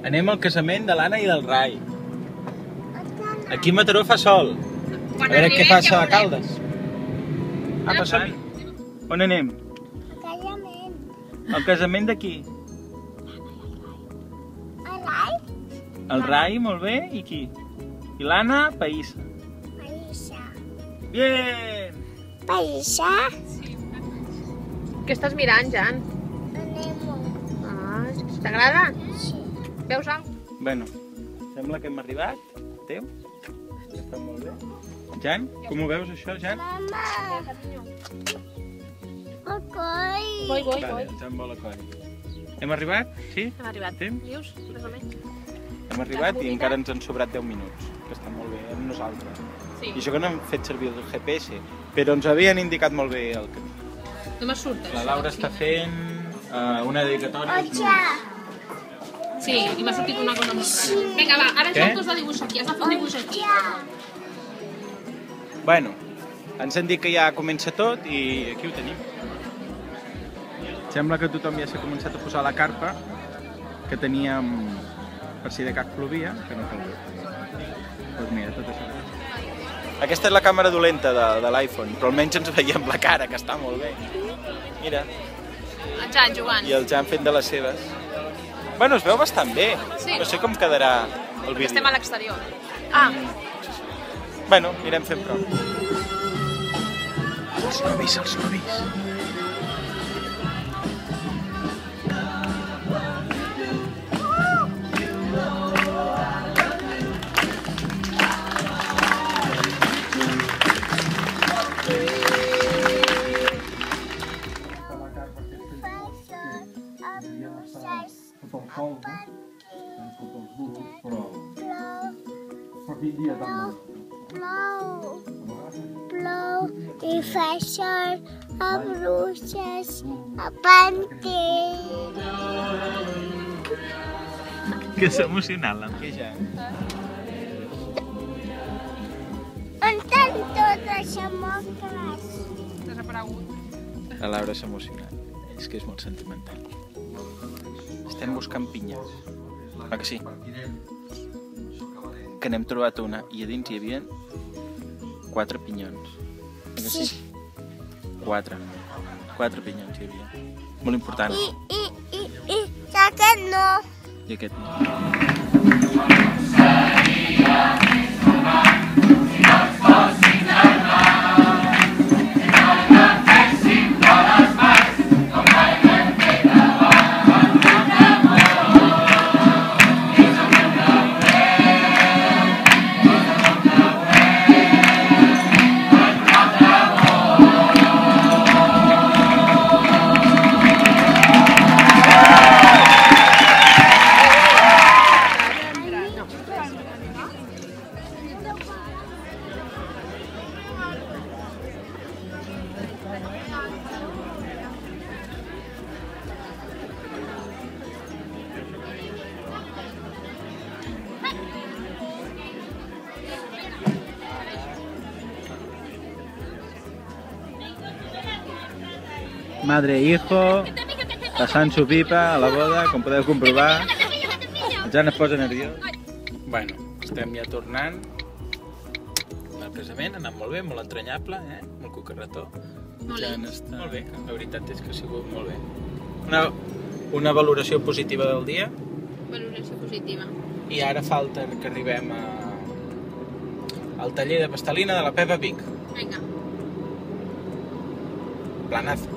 Anem al casament de l'Anna i del Rai. Aquí a Mataró fa sol. A veure què passa a Caldes. Apa, som-hi. On anem? Al casament. Al casament d'aquí. El Rai? El Rai, molt bé, i qui? I l'Anna, Païssa. Païssa. Bien! Païssa? Què estàs mirant, Jan? Anem-ho. Ah, t'agrada? Sí. Veus alguna cosa? Bueno, sembla que hem arribat. Teu? Està molt bé. Jan, com ho veus això, Jan? Mama. El coll. Voi. Vale, el Jan vol a coll. Hem arribat? Sí? Hem arribat. Temps? Dius, més o menys. Hem arribat i encara ens han sobrat 10 minuts, que està molt bé amb nosaltres. Sí. I això que no hem fet servir el GPS, però ens havien indicat molt bé el camí. Només surtes. La Laura està fent una dedicatòria als Ocha. nens. Sí, i m'ha sortit una cosa molt rara. Vinga, va, ara Què? ens fotos de dibuix aquí. Has de fer un dibuix aquí. Bueno, ens han dit que ja comença tot i aquí ho tenim. Sembla que tothom ja s'ha començat a posar la carpa que teníem per si de cas plovia, que no cal veure. Doncs mira, tot això. Aquesta és la càmera dolenta de l'iPhone, però almenys ens veiem la cara, que està molt bé. Mira, El Jan jugant. i el Jan fent de les seves. Bueno, es veu bastant bé. Sí. No sé com quedarà el Perquè estem vídeo. a l'exterior. Ah, Bueno, anirem fent prou. Els novis, els novis. Tot el sol, no? Tot els núvols, però quin dia tan Plou. Plou i fa sol a bruixes, a pantell. Que és emocional, amb què ja? On estan totes les mocres? desaparegut. La Laura s'ha emocionat. És que és molt sentimental. Estem buscant pinyes. Ah, que sí? Que n'hem trobat una i a dins hi havia 4 pinyons. Ah, que sí? 4 pinyons hi havia. Molt important. I aquest no. I aquest no. Madre e hijo, passant su pipa a la boda, com podeu comprovar. El Jan es posa nerviós. Bueno, estem ja tornant. El casament ha anat molt bé, molt entranyable, molt cocarretó. Molt Jan bé. està... Molt bé, la veritat és que ha sigut molt bé. Una valoració positiva del dia. Valoració positiva. I ara falta que arribem al taller de pastelina de la Peppa Pig. Vinga. Planazo.